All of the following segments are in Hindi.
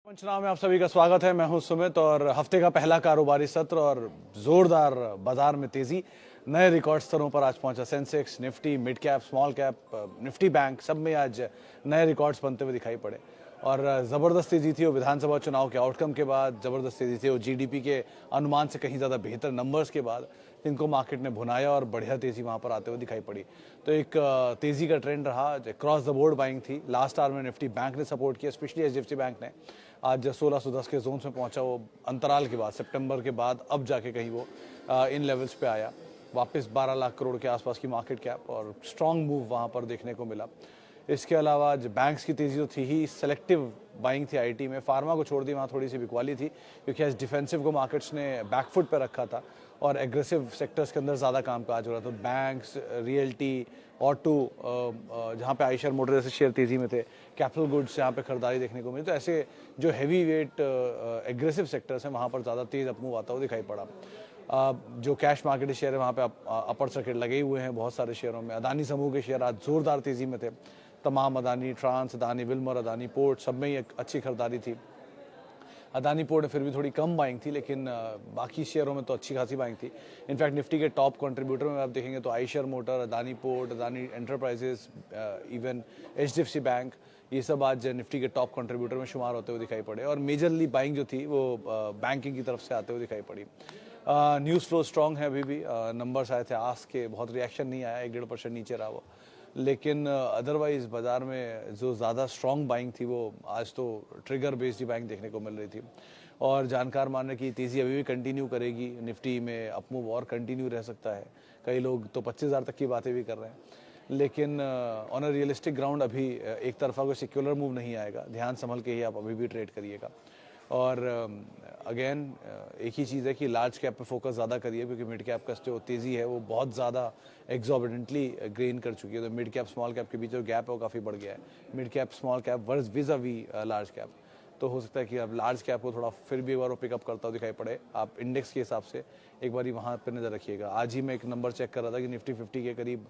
पंचनामे में आप सभी का स्वागत है। मैं हूं सुमित और हफ्ते का पहला कारोबारी सत्र और जोरदार बाजार में तेजी, नए रिकॉर्ड स्तरों पर आज पहुंचा Sensex, Nifty, mid cap, small cap, Nifty bank, सब में आज नए रिकॉर्ड्स बनते हुए दिखाई पड़े और जबरदस्त तेजी थी। वो विधानसभा चुनाव के आउटकम के बाद जबरदस्त तेजी थी, वो जीडीपी के अनुमान से कहीं ज़्यादा बेहतर नंबर्स के बाद इनको मार्केट ने भुनाया और बढ़िया तेजी वहां पर आते हुए दिखाई पड़ी। तो एक तेजी का ट्रेंड रहा, क्रॉस द बोर्ड बाइंग थी। लास्ट आवर में निफ्टी बैंक ने सपोर्ट किया, स्पेशली एचडीएफसी बैंक ने आज 1610 के जोन में पहुंचा। वो अंतराल के बाद, सितंबर के बाद अब जाके कहीं वो इन लेवल्स पे आया। वापस 12 लाख करोड़ के आसपास की मार्केट कैप और स्ट्रॉन्ग मूव वहां पर देखने को मिला। इसके अलावा आज बैंक्स की तेजी तो थी ही, सेलेक्टिव बाइंग थी आईटी में। फार्मा को छोड़ दी, वहाँ थोड़ी सी बिकवाली थी क्योंकि आज डिफेंसिव को मार्केट्स ने बैकफुट पर रखा था और एग्रेसिव सेक्टर्स के अंदर ज़्यादा कामकाज हो रहा था। बैंक्स, रियल्टी, ऑटो, जहाँ पे आयशर मोटर जैसे शेयर तेजी में थे, कैपिटल गुड्स जहाँ पे खरीदारी देखने को मिली। तो ऐसे जो हैवी वेट एग्रेसिव सेक्टर्स हैं वहाँ पर ज़्यादा तेज अपमूव आता हुआ दिखाई पड़ा। जो कैश मार्केट शेयर है वहाँ पे अपर सर्किट लगे हुए हैं बहुत सारे शेयरों में। अदानी समूह के शेयर आज जोरदार तेजी में थे। तमाम Adani trans, Adani Wilmar, Adani port, सब में ही एक अच्छी खरीदारी थी। अदानी पोर्ट में फिर भी थोड़ी कम बाइंग थी, लेकिन बाकी शेयरों में तो अच्छी खासी बाइंग थी। इनफैक्ट निफ्टी के टॉप कंट्रीब्यूटर में आप देखेंगे तो Eicher motor, Adani port, Adani enterprises, even HDFC bank, ये सब आज निफ्टी के टॉप कंट्रीब्यूटर में शुमार होते हुए दिखाई पड़े। और मेजरली बाइंग जो थी वो बैंकिंग की तरफ से आते हुए दिखाई पड़ी। न्यूज़ फ्लो स्ट्रॉन्ग है अभी भी। नंबर्स आए थे आज के, बहुत रिएक्शन नहीं आया, 1-1.5% नीचे रहा वो। लेकिन अदरवाइज बाजार में जो ज़्यादा स्ट्रॉन्ग बाइंग थी वो आज तो ट्रिगर बेस्ड बाइंग देखने को मिल रही थी। और जानकार मान रहे कि तेज़ी अभी भी कंटिन्यू करेगी, निफ्टी में अपमूव और कंटिन्यू रह सकता है। कई लोग तो 25,000 तक की बातें भी कर रहे हैं, लेकिन ऑन अ रियलिस्टिक ग्राउंड अभी एक तरफा कोई सिक्युलर मूव नहीं आएगा। ध्यान संभल के ही आप अभी भी ट्रेड करिएगा। और अगेन एक ही चीज़ है कि लार्ज कैप पे फोकस ज़्यादा करिए, क्योंकि मिड कैप का जो तेज़ी है वो बहुत ज़्यादा एग्जॉर्बिडेंटली गेन कर चुकी है। तो मिड कैप स्मॉल कैप के बीच जो गैप है वो काफ़ी बढ़ गया है। Mid cap small cap versus vis a vis large cap. तो हो सकता है कि अब लार्ज कैप को थोड़ा फिर भी एक बार वो पिकअप करता हुआ दिखाई पड़े। आप इंडेक्स के हिसाब से एक बार वहाँ पर नज़र रखिएगा। आज ही मैं एक नंबर चेक कर रहा था कि निफ्टी 50 के करीब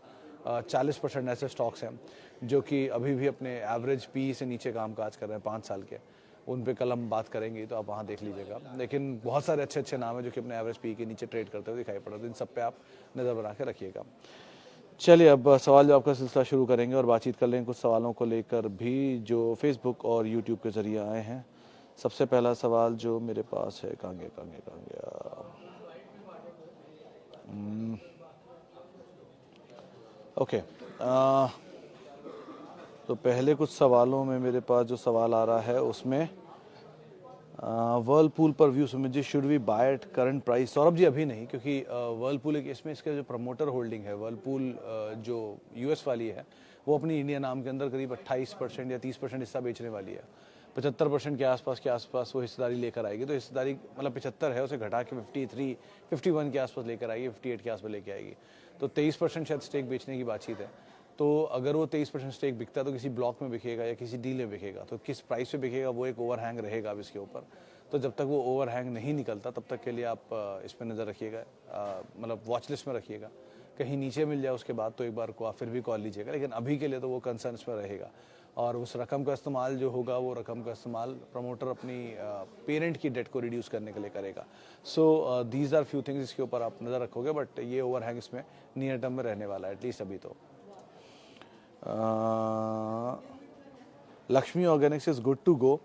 40% ऐसे स्टॉक्स हैं जो कि अभी भी अपने एवरेज पी से नीचे कामकाज कर रहे हैं 5 साल के। उन पे कल हम बात करेंगे तो आप वहाँ देख लीजिएगा। लेकिन बहुत सारे अच्छे अच्छे नाम हैं जो कि अपने एवरेज पी के नीचे ट्रेड करते हुए दिखाई पड़ रहे हैं। तो इन सब पे आप नज़र बना के रखिएगा। चलिए अब सवाल जवाब का सिलसिला शुरू करेंगे और बातचीत कर लेंगे कुछ सवालों को लेकर भी जो फेसबुक और यूट्यूब के ज़रिए आए हैं। सबसे पहला सवाल जो मेरे पास है, कहाँ गया। ओके, तो पहले कुछ सवालों में मेरे पास जो सवाल आ रहा है उसमें वर्लपूल पर view Sumit ji, should we buy at current price? Saurabh ji अभी नहीं, क्योंकि वर्लपूल एक इसमें इसका जो प्रमोटर होल्डिंग है वर्लपूल जो यूएस वाली है वो अपनी इंडिया नाम के अंदर करीब 28% या 30% हिस्सा बेचने वाली है। 75% के आसपास वो हिस्सेदारी लेकर आएगी। तो हिस्सेदारी मतलब 75 है, उसे घटा के 53, 51 के आसपास लेकर आएगी, 58 के आसपास लेके आएगी। तो 23% शायद स्टेक बेचने की बातचीत है। तो अगर वो 23% स्टेक बिकता है तो किसी ब्लॉक में बिकेगा या किसी डील में बिकेगा। तो किस प्राइस पे बिकेगा वो एक ओवरहैंग रहेगा अब इसके ऊपर। तो जब तक वो ओवरहैंग नहीं निकलता तब तक के लिए आप इस पर नज़र रखिएगा, मतलब वॉच लिस्ट में रखिएगा। कहीं नीचे मिल जाए उसके बाद तो एक बार को फिर भी कॉल लीजिएगा, लेकिन अभी के लिए तो वो कंसर्न इसमें रहेगा। और उस रकम का इस्तेमाल जो होगा वो रकम का इस्तेमाल प्रमोटर अपनी पेरेंट की डेट को रिड्यूस करने के लिए करेगा। So these are few things इसके ऊपर आप नज़र रखोगे, बट ये ओवरहैंग इसमें नियर टर्म में रहने वाला है, एटलीस्ट अभी तो। Lakshmi organics is good to go,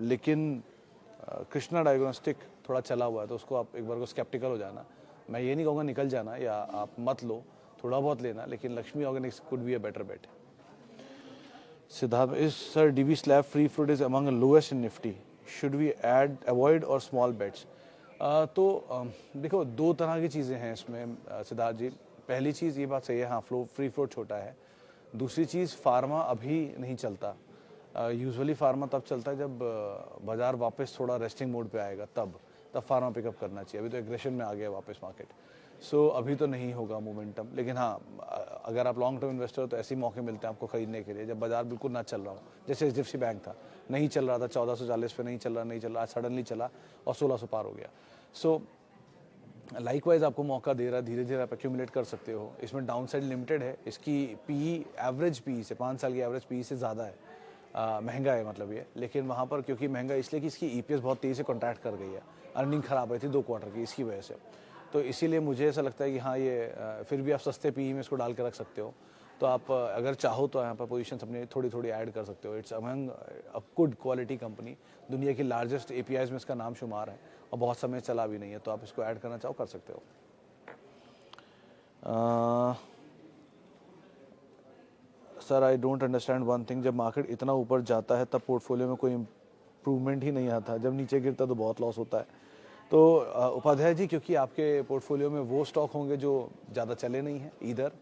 लेकिन कृष्णा डायग्नोस्टिक थोड़ा चला हुआ है तो उसको आप एक बार को स्केप्टिकल हो जाना। मैं ये नहीं कहूँगा निकल जाना या आप मत लो, थोड़ा बहुत लेना, लेकिन Lakshmi organics could be a better bet. Siddharth is sir, Divi's lab free float is among lowest in Nifty, should we add avoid और स्मॉल बेट्स? देखो दो तरह की चीज़ें हैं इसमें सिद्धार्थ जी। पहली चीज़ ये बात सही है, हाँ फ्री फ्लोट छोटा है। दूसरी चीज़ फार्मा अभी नहीं चलता। यूजुअली फार्मा तब चलता है जब बाजार वापस थोड़ा रेस्टिंग मोड पे आएगा, तब फार्मा पिकअप करना चाहिए। अभी तो एग्रेशन में आ गया वापस मार्केट। सो अभी तो नहीं होगा मोमेंटम, लेकिन हाँ अगर आप लॉन्ग टर्म इन्वेस्टर हो तो ऐसे मौके मिलते हैं आपको खरीदने के लिए जब बाजार बिल्कुल ना चल रहा हो। जैसे एचडीएफसी बैंक था, नहीं चल रहा था 1440 पे, नहीं चल रहा, आज सडनली चला और 1600 पार हो गया। सो लाइकवाइज आपको मौका दे रहा है, धीरे धीरे आप एक्यूमुलेट कर सकते हो। इसमें डाउन साइड लिमिटेड है, इसकी पी एवरेज पी से 5 साल की एवरेज पी से ज़्यादा है। महंगा है मतलब ये, लेकिन वहाँ पर क्योंकि महंगा इसलिए कि इसकी ईपीएस बहुत तेज़ी से कॉन्ट्रैक्ट कर गई है, अर्निंग खराब हुई थी 2 क्वार्टर की इसकी वजह से। तो इसीलिए मुझे ऐसा लगता है कि हाँ ये फिर भी आप सस्ते पीई में इसको डाल के रख सकते हो। तो आप अगर चाहो तो यहाँ पर पोजीशंस अपनी थोड़ी थोड़ी ऐड कर सकते हो। It's among a good quality company, दुनिया की लार्जेस्ट एपीआईज में इसका नाम शुमार है और बहुत समय चला भी नहीं है, तो आप इसको ऐड करना चाहो कर सकते हो। Sir I don't understand one thing, जब मार्केट इतना ऊपर जाता है तब पोर्टफोलियो में कोई इम्प्रूवमेंट ही नहीं आता, जब नीचे गिरता तो बहुत लॉस होता है। तो उपाध्याय जी, क्योंकि आपके पोर्टफोलियो में वो स्टॉक होंगे जो ज़्यादा चले नहीं हैं इधर,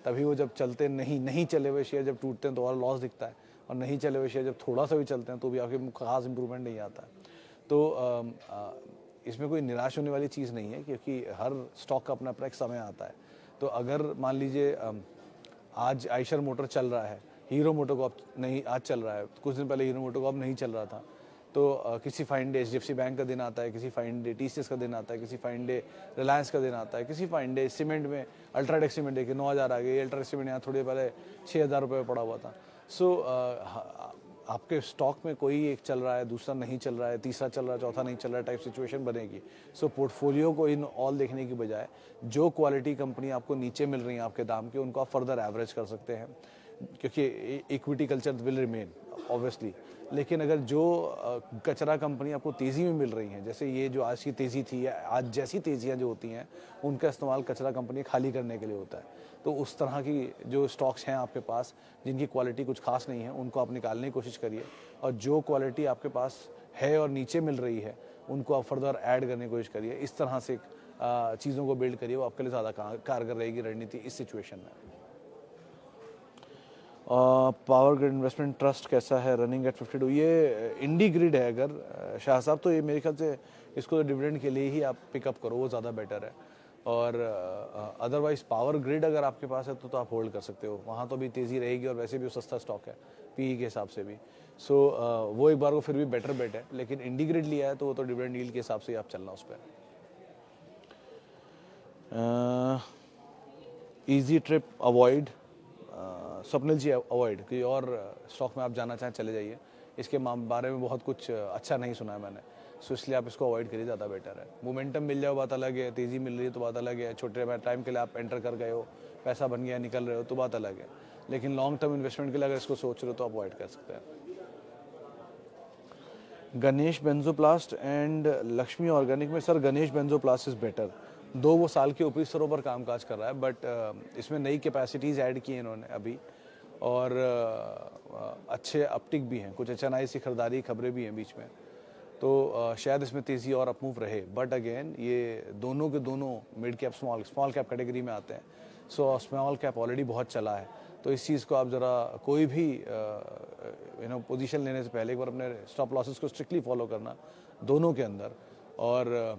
तभी वो जब चलते नहीं चले हुए शेयर जब टूटते हैं तो और लॉस दिखता है, और नहीं चले हुए शेयर जब थोड़ा सा भी चलते हैं तो भी आपके खास इंप्रूवमेंट नहीं आता है। तो इसमें कोई निराश होने वाली चीज़ नहीं है, क्योंकि हर स्टॉक का अपना अपना एक समय आता है। तो अगर मान लीजिए आज आइशर मोटर चल रहा है, हीरो मोटो को अब नहीं आज चल रहा है, कुछ दिन पहले हीरो मोटो को अब नहीं चल रहा था, तो किसी फाइन डे एचडीएफसी बैंक का दिन आता है, किसी फाइन डे टीसीएस का दिन आता है, किसी फाइन डे रिलायंस का दिन आता है, किसी फाइन डे सीमेंट में अल्ट्राटेक सीमेंट देखिए 9,000 आ गई, अल्ट्राटेक सीमेंट यहाँ थोड़ी पहले 6,000 रुपये पड़ा हुआ था। सो आपके स्टॉक में कोई एक चल रहा है, दूसरा नहीं चल रहा है, तीसरा चल रहा है, चौथा नहीं चल रहा है, टाइप सिचुएशन बनेगी। सो पोर्टफोलियो को इन ऑल देखने की बजाय जो क्वालिटी कंपनी आपको नीचे मिल रही है आपके दाम के, उनको आप फर्दर एवरेज कर सकते हैं, क्योंकि equity culture will remain obviously. लेकिन अगर जो कचरा कंपनी आपको तेज़ी में मिल रही हैं, जैसे ये जो आज की तेज़ी थी, आज जैसी तेज़ियाँ जो होती हैं उनका इस्तेमाल कचरा कंपनी खाली करने के लिए होता है, तो उस तरह की जो स्टॉक्स हैं आपके पास जिनकी क्वालिटी कुछ खास नहीं है, उनको आप निकालने की कोशिश करिए, और जो क्वालिटी आपके पास है और नीचे मिल रही है उनको आप फर्दर ऐड करने की कोशिश करिए। इस तरह से चीज़ों को बिल्ड करिए, वो आपके लिए ज़्यादा कारगर रहेगी रणनीति इस सिचुएशन में। पावर ग्रिड इन्वेस्टमेंट ट्रस्ट कैसा है, रनिंग एट 52? ये इंडी ग्रिड है अगर शाह साहब, तो ये मेरे ख्याल से इसको डिविडेंड के लिए ही आप पिकअप करो, वो ज़्यादा बेटर है। और अदरवाइज पावर ग्रिड अगर आपके पास है तो आप होल्ड कर सकते हो, वहाँ तो भी तेज़ी रहेगी और वैसे भी वो सस्ता स्टॉक है पीई के हिसाब से भी। सो वो एक बार को फिर भी बेटर बेट है, लेकिन इंडी ग्रिड लिया है तो वो तो डिविडेंड यील्ड के हिसाब से ही आप चलना उस पर। ईजी ट्रिप अवॉइड, स्वप्निल जी अवॉइड, कि और स्टॉक में आप जाना चाहें चले जाइए, इसके बारे में बहुत कुछ अच्छा नहीं सुना है मैंने, सो इसलिए आप इसको अवॉइड करिए, ज़्यादा बेटर है। मोमेंटम मिल जाए बात अलग है, तेज़ी मिल रही है तो बात अलग है, छोटे टाइम के लिए आप एंटर कर गए हो, पैसा बन गया निकल रहे हो तो बात अलग है, लेकिन लॉन्ग टर्म इन्वेस्टमेंट के लिए अगर इसको सोच रहे हो तो अवॉइड कर सकते हैं। गणेश बेंजोप्लास्ट एंड लक्ष्मी ऑर्गेनिक में, सर गणेश बेंजोप्लास्ट इज़ बेटर, दो वो साल के ऊपरी स्तरों पर कामकाज कर रहा है, बट इसमें नई कैपेसिटीज़ ऐड की हैं इन्होंने अभी, और अच्छे अपटिक भी हैं, कुछ एचएनआई की खरीदारी खबरें भी हैं बीच में, तो शायद इसमें तेज़ी और अपमूव रहे। बट अगेन ये दोनों के दोनों mid cap small cap category में आते हैं, सो स्मॉल कैप ऑलरेडी बहुत चला है, तो इस चीज़ को आप ज़रा कोई भी पोजीशन लेने से पहले एक बार अपने स्टॉप लॉसेस को स्ट्रिक्टली फॉलो करना दोनों के अंदर। और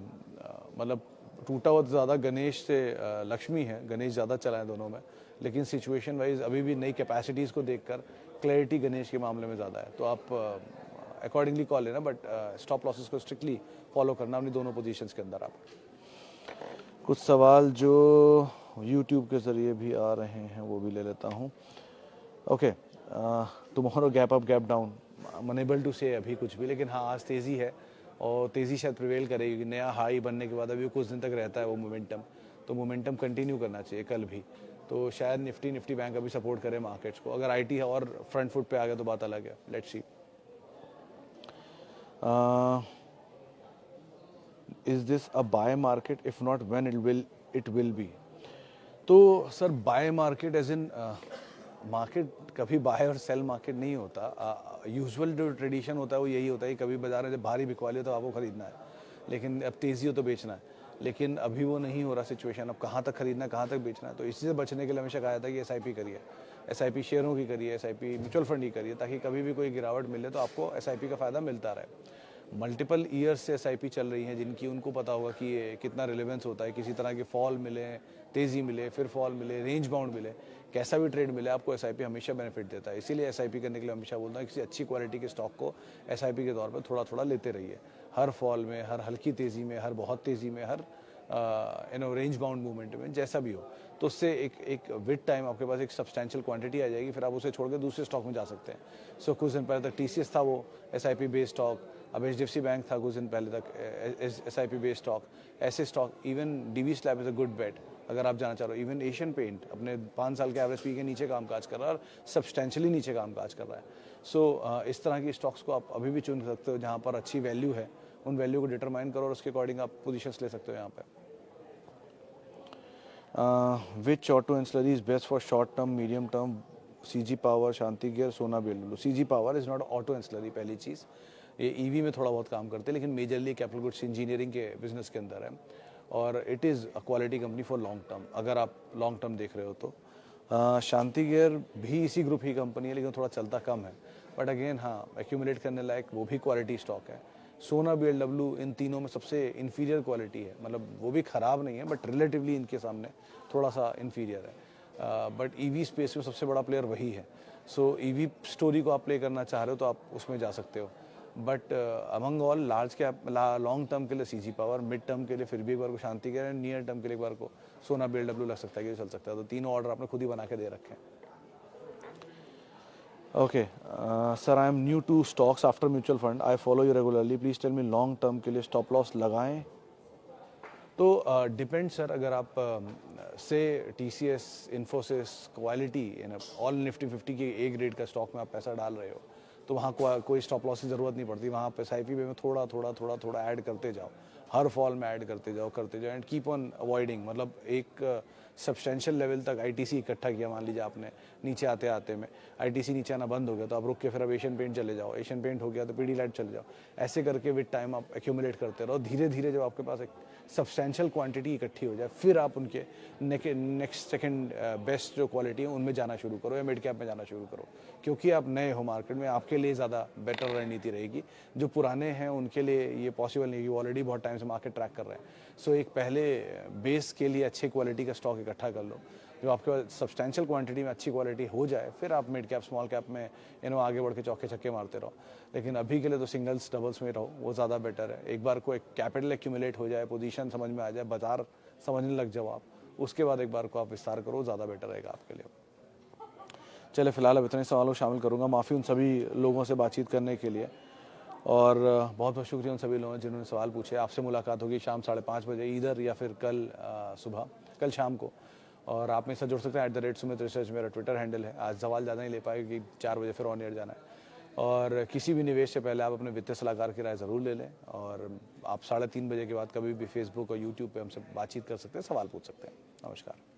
मतलब टूटा हुआ तो ज़्यादा गणेश से लक्ष्मी है, गणेश ज़्यादा चला है दोनों में, लेकिन सिचुएशन वाइज अभी भी नई कैपेसिटीज़ को देखकर क्लैरिटी गणेश के मामले में ज़्यादा है, तो आप अकॉर्डिंगली कॉल लेना, बट स्टॉप लॉसेस को स्ट्रिक्टली फॉलो करना अपनी दोनों पोजीशंस के अंदर। आप कुछ सवाल जो यूट्यूब के ज़रिए भी आ रहे हैं वो भी ले लेता हूँ। Okay, tomorrow gap up gap down, unable to से अभी कुछ भी, लेकिन हाँ आज तेज़ी है और तेज़ी शायद प्रिवेल करेगी, नया हाई बनने के बाद अभी कुछ दिन तक रहता है वो मोमेंटम, तो मोमेंटम कंटिन्यू करना चाहिए कल भी, तो शायद निफ्टी बैंक अभी सपोर्ट करे मार्केट्स को, अगर आईटी और फ्रंट फुट पे आ गया तो बात अलग है, let's see. Is this a buy market, if not when it will be? तो sir buy market as in market कभी बाय और सेल मार्केट नहीं होता, यूजुअल जो ट्रेडिशन होता है वो यही होता है कि कभी बाजार में जब भारी बिकवाली हो तो आपको खरीदना है, लेकिन अब तेज़ी हो तो बेचना है, लेकिन अभी वो नहीं हो रहा सिचुएशन, अब कहाँ तक खरीदना है कहाँ तक बेचना है, तो इसी से बचने के लिए हमेशा कहा जाता है कि एसआईपी करिए, एसआईपी शेयरों की करिए, एसआईपी म्यूचुअल फंड की करिए, ताकि कभी भी कोई गिरावट मिले तो आपको एसआईपी का फ़ायदा मिलता रहे। मल्टीपल ईयर्स से एसआईपी चल रही हैं जिनकी उनको पता होगा कि ये कितना रिलेवेंस होता है, किसी तरह के फॉल मिले, तेज़ी मिले, फिर फॉल मिले, रेंज बाउंड मिले, कैसा भी ट्रेड मिले आपको एसआईपी हमेशा बेनिफिट देता है। इसीलिए एसआईपी करने के लिए हमेशा बोलता है किसी अच्छी क्वालिटी के स्टॉक को एसआईपी के तौर पर थोड़ा थोड़ा लेते रहिए, हर फॉल में, हर हल्की तेज़ी में, हर बहुत तेज़ी में, हर रेंज बाउंड मूवमेंट में, जैसा भी हो, तो उससे एक विद टाइम आपके पास एक सब्सटेंशियल क्वांटिटी आ जाएगी, फिर आप उसे छोड़ के दूसरे स्टॉक में जा सकते हैं। सो कुछ दिन पहले तक TCS था, वो SIP बेस्ड स्टॉक, अब HDFC बैंक था कुछ दिन पहले तक SIP बेस्ड स्टॉक, ऐसे stock, even DB slab is a good bet अगर आप जाना चाह रहे हो। इवन एशियन पेंट अपने 5 साल के एवरेज पी के नीचे काम काज कर रहा है और सब्सटेंशियली नीचे काम काज कर रहा है। सो इस तरह की स्टॉक्स को आप अभी भी चुन सकते हो जहाँ पर अच्छी वैल्यू है, उन वैल्यू को डिटरमाइन करो और उसके अकॉर्डिंग आप पोजीशंस ले सकते हो यहाँ पे। Which auto ancillary is best for short term medium term? CG power, Shanti gear, Sona BLW। CG power is not auto ancillary, पहली चीज़। ये EV में थोड़ा बहुत काम करते हैं, लेकिन मेजरली कैपिटल गुड्स इंजीनियरिंग के बिजनेस के अंदर है, और it is a quality company for long term, अगर आप लॉन्ग टर्म देख रहे हो तो। शांति गियर भी इसी ग्रुप की कंपनी है, लेकिन थोड़ा चलता कम है, बट अगेन हाँ, एक्यूमुलेट करने लायक वो भी क्वालिटी स्टॉक है। सोना BLW इन तीनों में सबसे इन्फीरियर क्वालिटी है, मतलब वो भी ख़राब नहीं है, बट रिलेटिवली इनके सामने थोड़ा सा इन्फीरियर है। बट EV स्पेस में सबसे बड़ा प्लेयर वही है। सो EV स्टोरी को आप प्ले करना चाह रहे हो तो आप उसमें जा सकते हो, but among all large cap long term के लिए CG पावर, मिड टर्म के लिए फिर भी एक बार को शांति के, नियर टर्म के लिए एक बार को सोना BLW लग सकता है कि चल सकता है। तो तीनों ऑर्डर आपने खुद ही बना के दे रखे हैं। Okay sir, I am new to stocks after mutual fund, I follow you regularly, please tell me long term के लिए स्टॉप लॉस लगाएं? तो डिपेंड सर, अगर आप से TCS, Infosys, quality, all Nifty 50 के A ग्रेड का स्टॉक में आप पैसा डाल रहे हो, तो वहाँ कोई स्टॉप लॉस की ज़रूरत नहीं पड़ती। वहाँ आप SIP में थोड़ा थोड़ा थोड़ा थोड़ा ऐड करते जाओ, हर फॉल में ऐड करते जाओ एंड कीप ऑन अवॉइडिंग। मतलब एक सब्सटेंशियल लेवल तक ITC इकट्ठा किया, मान लीजिए आपने, नीचे आते आते में ITC नीचे आना बंद हो गया, तो आप रुक के फिर अब एशियन पेंट चले जाओ, एशियन पेंट हो गया तो पीडीलाइट चले जाओ। ऐसे करके विद टाइम आप एक्यूमुलेट करते रहो, धीरे धीरे जब आपके पास एक सब्सटेंशियल क्वांटिटी इकट्ठी हो जाए, फिर आप उनके नेक्स्ट सेकंड बेस्ट जो क्वालिटी है उनमें जाना शुरू करो या मिड कैप में जाना शुरू करो, क्योंकि आप नए हो मार्केट में, आपके लिए ज़्यादा बेटर रणनीति रहेगी। जो पुराने हैं उनके लिए ये पॉसिबल नहीं है, वो ऑलरेडी बहुत टाइम से मार्केट ट्रैक कर रहे हैं। सो एक पहले बेस के लिए अच्छे क्वालिटी का स्टॉक इकट्ठा कर लो, जब आपके पास सब्सटेंशियल क्वांटिटी में अच्छी क्वालिटी हो जाए, फिर आप मिड कैप स्मॉल कैप में आगे बढ़ के चौके छक्के मारते रहो। लेकिन अभी के लिए तो सिंगल्स डबल्स में रहो, वो ज़्यादा बेटर है। एक बार को एक कैपिटल एक्यूमुलेट हो जाए, पोजीशन समझ में आ जाए, बाजार समझने लग जाओ आप, उसके बाद एक बार को आप विस्तार करो, ज़्यादा बेटर रहेगा आपके लिए। चले, फिलहाल अब इतने सवालों शामिल करूँगा, माफ़ी उन सभी लोगों से बातचीत करने के लिए, और बहुत बहुत शुक्रिया उन सभी लोगों ने जिन्होंने सवाल पूछे। आपसे मुलाकात होगी शाम 5:30 बजे इधर, या फिर कल शाम को, और आप मेरे साथ जुड़ सकते हैं @सुमित रिसर्च मेरा ट्विटर हैंडल है। आज सवाल ज़्यादा नहीं ले पाए क्योंकि 4 बजे फिर ऑन एयर जाना है, और किसी भी निवेश से पहले आप अपने वित्तीय सलाहकार की राय ज़रूर ले लें, और आप 3:30 बजे के बाद कभी भी फेसबुक और यूट्यूब पर हमसे बातचीत कर सकते हैं, सवाल पूछ सकते हैं। नमस्कार।